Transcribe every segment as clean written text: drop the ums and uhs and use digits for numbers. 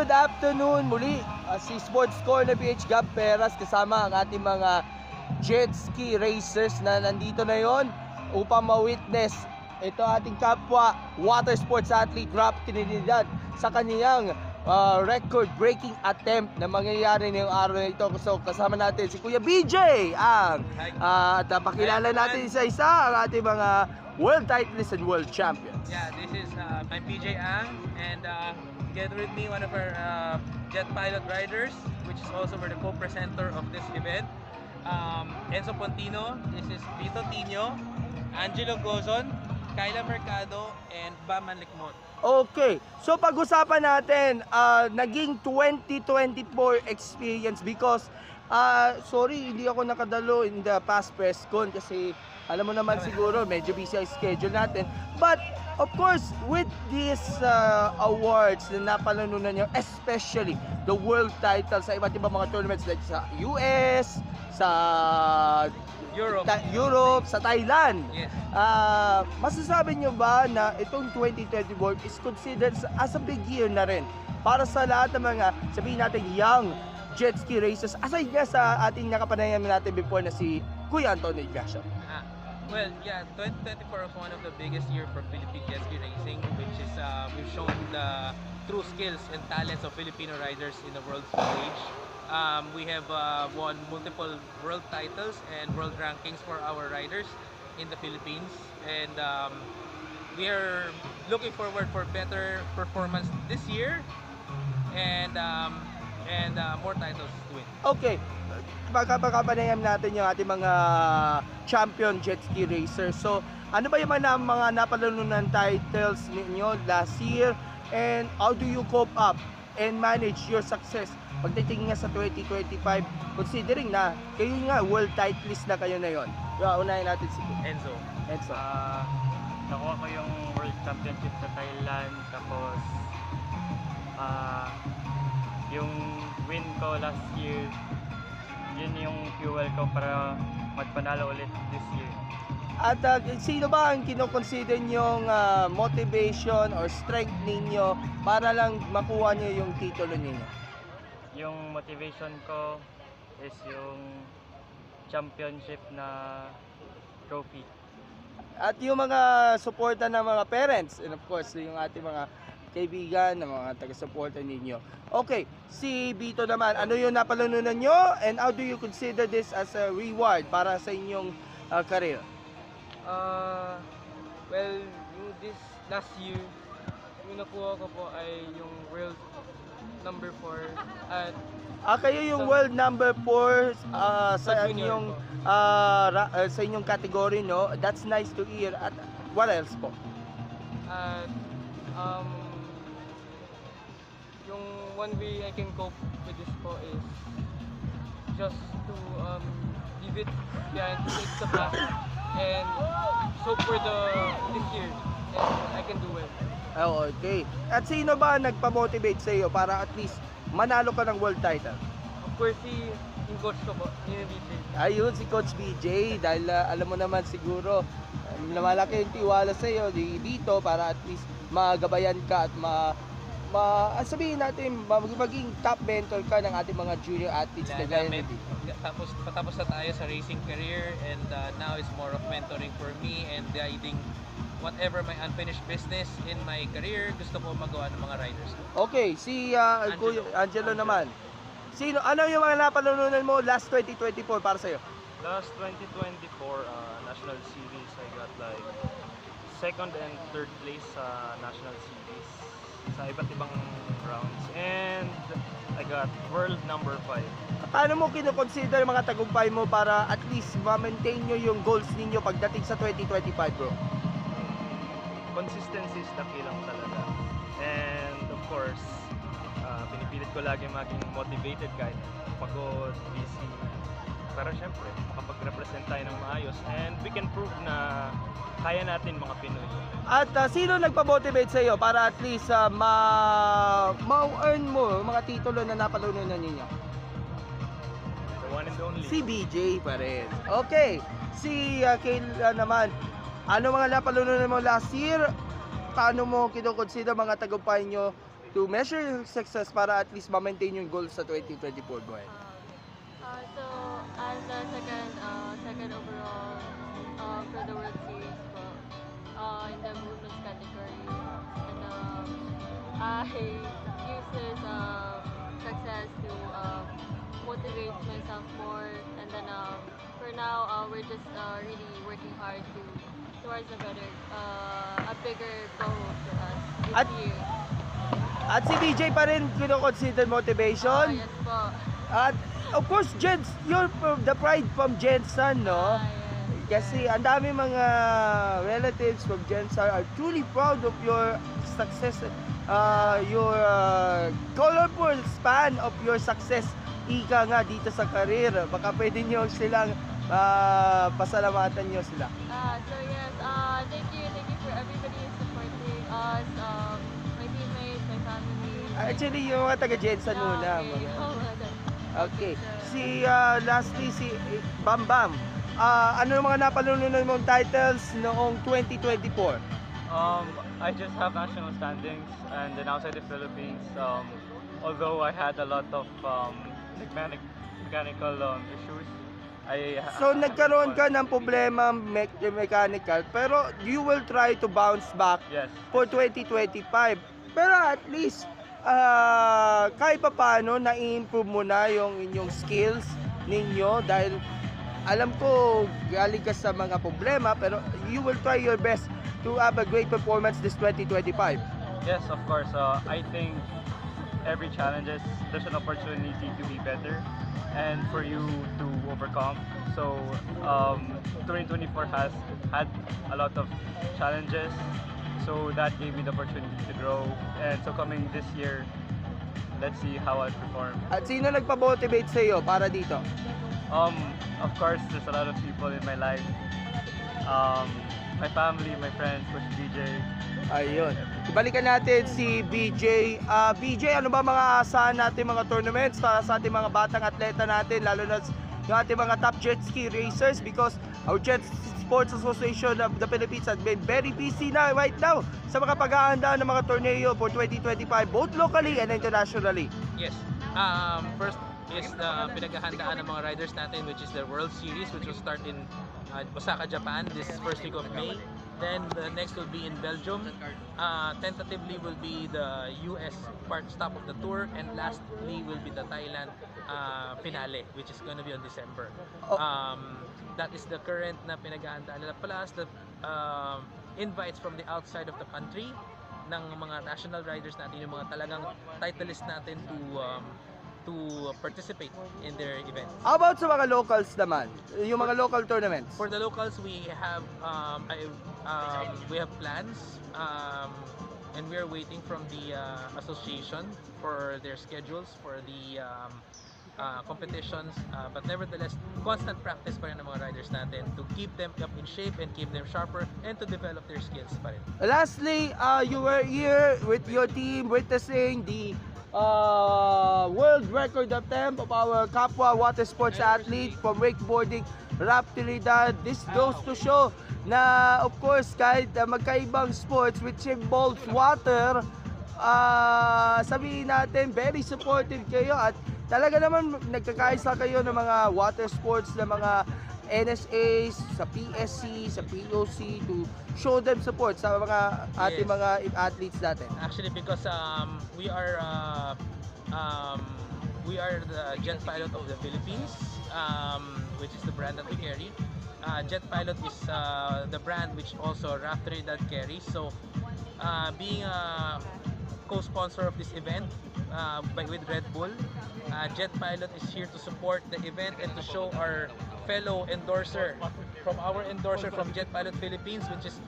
good afternoon muli. Si Sports Corner PH Gab Peras kasama ang ating mga jet ski racers na nandito na yon upang ma-witness ito ating kapwa water sports athlete Rob Trinidad sa kaniyang record-breaking attempt na mangyayari ngayong araw na ito. So kasama natin si Kuya BJ at pakilala natin isa-isa ang ating mga world titleists and world champions. Yeah, this is I'm BJ Ang, and together with me one of our jet pilot riders, which is also the co-presenter of this event, Enzo Pontino. This is Vito Tino, Angelo Gozon, Kyla Mercado, and Bam Manlikmot. Okay, so pag-usapan natin naging 2024 experience because sorry, hindi ako nakadalo in the past press con kasi alam mo naman siguro medyo busy ang schedule natin. But of course, with these awards na napalanunan nyo, especially the world title sa iba't ibang mga tournaments like sa US, sa Europe, sa Thailand. Yes. Masasabi nyo ba na itong 2024 is considered as a big year na rin para sa lahat ng mga, sabihin natin, young jet ski racers, aside nga sa ating nakapanayam natin before na si Kuya Antonio Ignacio? Well, yeah, 2024 was one of the biggest year for Philippine jet ski racing, which is we've shown the true skills and talents of Filipino riders in the world stage. We have won multiple world titles and world rankings for our riders in the Philippines, and we are looking forward for better performance this year and more titles to win. Okay, pagkapanayam natin yung ating mga champion jet ski racers. So, ano ba yung mga napalanunan titles ninyo last year, and how do you cope up and manage your success pagdating nga sa 2025, considering na kayo nga world titleist na kayo na yon? Unahin natin si Enzo. Nakuha ko yung world championship sa Thailand, tapos yung win ko last year, yun yung fuel ko para magpanalo ulit this year. At sino ba ang kinoconsider nyong motivation or strength ninyo para lang makuha nyo yung titulo ninyo? Yung motivation ko is yung championship na trophy. At yung mga suporta ng mga parents, and of course yung ating mga kaibigan, ng mga taga-suporta ninyo. Okay, si Vito naman, ano yung napalanunan nyo, and how do you consider this as a reward para sa inyong career? Well, this last year, yung nakuha ko po ay yung world number 4 at Kayo yung world number 4 sa junior inyong sa inyong category, no? That's nice to hear. At what else po? at yung one way I can cope with this po is just to leave it behind, take the past and hope for this year and I can do it. Oh, okay. At sino ba nagpa-motivate sa iyo para at least manalo ka ng world title? Of course, yung coach ko po, yung BJ. Ayun, si Coach BJ, dahil alam mo naman siguro na malaki yung tiwala sa iyo di dito para at least magabayan ka at sabihin natin maging top mentor ka ng ating mga junior athletes na gaya ni Vito. Patapos na tayo sa racing career, and now it's more of mentoring for me and guiding whatever my unfinished business in my career gusto ko magawa ng mga riders. Okay, si Kuya Angelo naman. Ano yung mga napalanunan mo last 2024 para sa iyo? Last 2024 National Series, I got like second and third place sa National Series sa iba't ibang rounds, and I got world number 5. Paano mo kino-consider mga tagumpay mo para at least ma-maintain nyo yung goals ninyo pagdating sa 2025, bro? Consistency is the key lang talaga, and of course pinipilit ko lagi maging motivated kahit pagod, busy, para syempre makapag-represent tayo ng maayos and we can prove na kaya natin mga Pinoy. At sino nagpa-motivate sa iyo para at least ma-earn mo mga titulo na napalanunan ninyo? The one and only. Si BJ pa rin. Okay, si Kayla naman, ano mga napalanunan mo last year? Paano mo kino-consider mga tagumpay nyo to measure your success para at least ma-maintain yung goals sa 2024? Go ahead. So I'm the second overall for the World Series po, in the women's category, and I use this success to motivate myself more, and then for now we're just really working hard towards a bigger goal for us this At- year. At si BJ pa rin consider motivation. Yes po. At of course, Jens, you're the pride from Jensen, no? Yes. Kasi ang dami mga relatives from Jensen are truly proud of your success, your colorful span of your success. Ika nga dito sa career. Baka pwede nyo silang pasalamatan nyo sila. So yes, thank you for everybody who's supporting us, my teammates, my family. Actually, yung mga taga-Jensen muna. Okay. Okay. Lastly, si Bam Bam. Ano yung mga napalununan mong titles noong 2024? I just have national standings, and then outside the Philippines, although I had a lot of mechanical issues, So nagkaroon ka ng problema mechanical, pero you will try to bounce back Yes. for 2025. Pero at least kahit pa paano na-improve mo na yung inyong skills ninyo dahil alam ko galing ka sa mga problema, pero you will try your best to have a great performance this 2025. Yes, of course. I think every challenges there's an opportunity to be better and for you to overcome. So 2024 has had a lot of challenges, so that gave me the opportunity to grow. And so coming this year, let's see how I perform. At sino nagpa-motivate sa iyo para dito? Of course, there's a lot of people in my life. My family, my friends, Coach BJ. Ayun. Ibalikan natin si BJ. BJ, ano ba mga asahan natin mga tournaments para sa ating mga batang atleta natin, lalo na yung ating mga top jet ski racers, because our Jet Sports Association of the Philippines has been very busy na right now sa mga pag-aahanda ng mga torneo for 2025, both locally and internationally. Yes. First is the pinaghahandaan ng mga riders natin, which is the World Series, which will start in Osaka, Japan, this first week of May. Then the next will be in Belgium. Tentatively will be the US part stop of the tour, and lastly will be the Thailand finale, which is going to be on December. That is the current na pinaghahandaan nila, plus the invites from the outside of the country ng mga national riders natin, yung mga talagang titleist natin to participate in their events. How about sa mga locals naman? Yung mga local tournaments? For the locals, we have plans, and we are waiting from the association for their schedules for the competitions. But nevertheless, constant practice pa rin ng mga riders natin to keep them up in shape and keep them sharper and to develop their skills pa rin. Lastly, you were here with your team witnessing the world record attempt of our Kapwa water sports athlete from wakeboarding, Rap Trinidad. This goes to show na of course kahit magkaibang sports which involves water, sabihin natin very supportive kayo at talaga naman nagkakaisa kayo ng mga water sports na mga NSAs, sa PSC, sa POC to show them support sa mga ating Yes. mga athletes natin. Actually, because we are the Jet Pilot of the Philippines, which is the brand that we carry. Jet Pilot is the brand which also Rap Trinidad carries. So, being a co-sponsor of this event with Red Bull, Jet Pilot is here to support the event and to show our fellow endorser from Jet Pilot Philippines, which is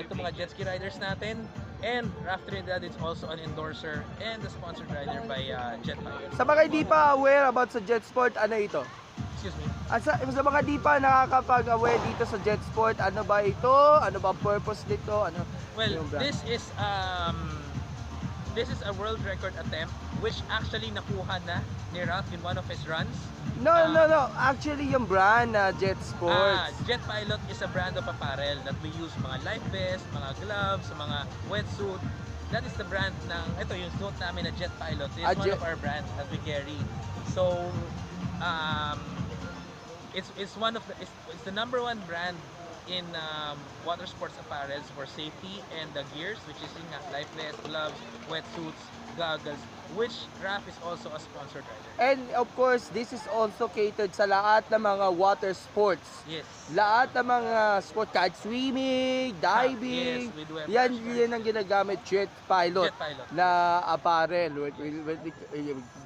ito mga jet ski riders natin, and Rap Trinidad is also an endorser and a sponsored rider by Jet Pilot. Sa mga hindi pa aware about sa jet sport, ano ito? Excuse me. At sa mga di pa nakakapag-aware dito sa jet sport, ano ba ito? Ano ba purpose nito? Ano Well, yung brand? this is a world record attempt which actually nakuha na ni Ralph in one of his runs. No. Actually, yung brand na Jet Sports. Jet Pilot is a brand of apparel that we use mga life vest, mga gloves, mga wetsuit. that is the brand ng, ito yung suit namin na Jet Pilot. It's Ah, one Jet- of our brands that we carry. So, it's one of the, it's the number one brand in water sports apparels for safety and the gears, which is in life vest, gloves, wetsuits, goggles, which Raf is also a sponsored rider. And of course, this is also catered sa lahat ng mga water sports. Yes. Lahat ng mga sport, kahit swimming, diving, Yes, we do have yan, crash yan ang ginagamit Jet Pilot, Jet Pilot. na apparel.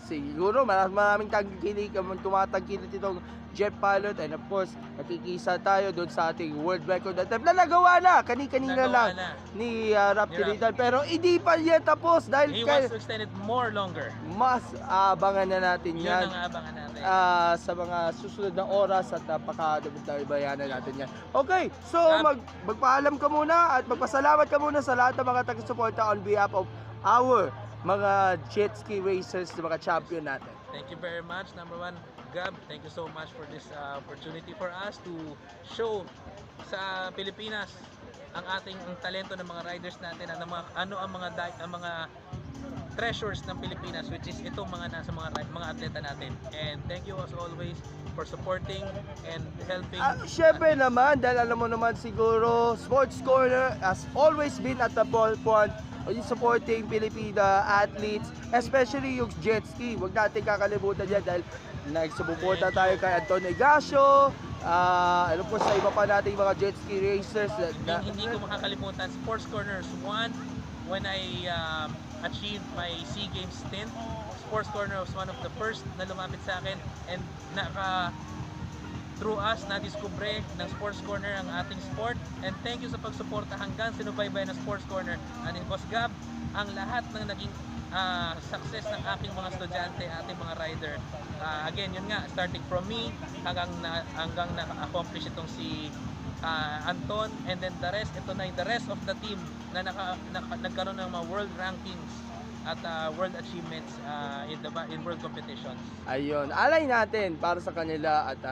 Siguro maraming tangkilik, tumatangkilik itong Jet Pilot, and of course, nakikisa tayo doon sa ating world record attempt na nagawa na, kanina lang Nagawa na. ni Rap Ni Rap. Tiritan, pero hindi pa yan tapos dahil He wants to extend it more longer. mas abangan na natin Yun yan ang abangan natin. sa mga susunod na oras at napaka-bayanan natin yan. Okay, so magpaalam ka muna at magpasalamat ka muna sa lahat ng mga taga-suporta on behalf of our mga jet ski racers, mga champion natin. Thank you very much. Number one, Gab, thank you so much for this opportunity for us to show sa Pilipinas ang ating talento ng mga riders natin, ang mga treasures ng Pilipinas, which is itong mga nasa mga atleta natin. And thank you as always for supporting and helping. Syempre naman, dahil alam mo naman siguro, Sports Corner has always been at the forefront in supporting Filipina athletes, especially yung jet ski. Huwag natin kakalimutan yan dahil nagsumuporta tayo kay Antonio Ignacio, ano po sa iba pa nating mga jet ski racers. Hindi ko makakalimutan, Sports Corners 1, when I achieved my SEA Games stint, Sports Corner was one of the first na lumapit sa akin, and through us, na-discover ng Sports Corner ang ating sport. And thank you sa pagsuporta hanggang sinubaybay ng Sports Corner. And Boss Gab, ang lahat ng naging success ng aking mga estudyante, ating mga rider. Again, yun nga, starting from me hanggang na-accomplish itong si Anton, and then the rest, ito na yung the rest of the team na nagkaroon ng mga world rankings at world achievements in world competitions. Ayun, alay natin para sa kanila at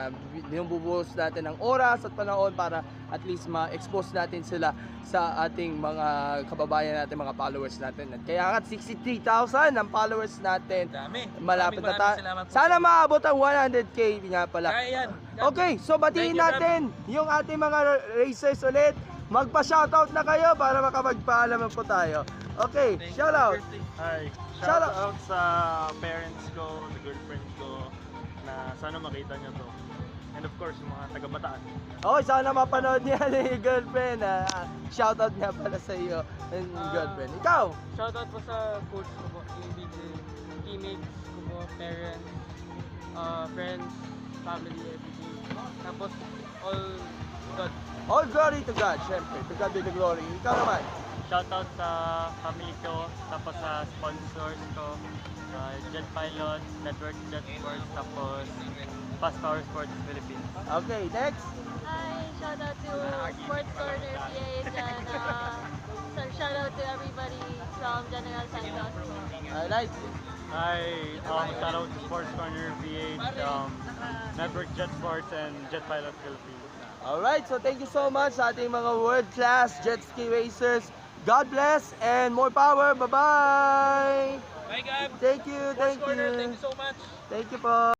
binubuhos natin ng oras at panahon para at least ma-expose natin sila sa ating mga kababayan natin, mga followers natin. At kaya nga 63,000 ang followers natin. Dami. Malapit na tayo. Salamat po Sana sa inyo. maabot ang 100k nga pala. Kaya yan. Okay, so batiin Thank you, Gab. natin yung ating mga racers ulit. Magpa-shoutout na kayo para makapagpaalam po tayo. Okay, Thank you. shoutout. Hi, Shout shout out sa parents ko, sa girlfriend ko, na sana makita niyo to. And of course, yung mga taga-Bataan. Okay, sana mapanood niya yung girlfriend. Shoutout nga pala sa iyo, yung girlfriend. Ikaw? Shoutout po sa coach ko po, yung teammates ko po, parents, friends, family, everything. Tapos, all God. All glory to God, syempre. To God be the glory. Ikaw naman. Shoutout sa family ko, tapos sa sponsors ko, Jet Pilot, Network Jet Sports, tapos Fast Power Sports Philippines. Okay, next. Hi, shout out to Sports Corner PH and shout out to everybody from General Santos. Alright. Hi, shout out to Sports Corner PH, Network Jet Sports, and Jet Pilot Philippines. Alright, so thank you so much sa ating mga world-class jet ski racers. God bless and more power. Bye-bye! Bye, Gab. Thank you, thank Sports Corner, you. thank you so much. Thank you po.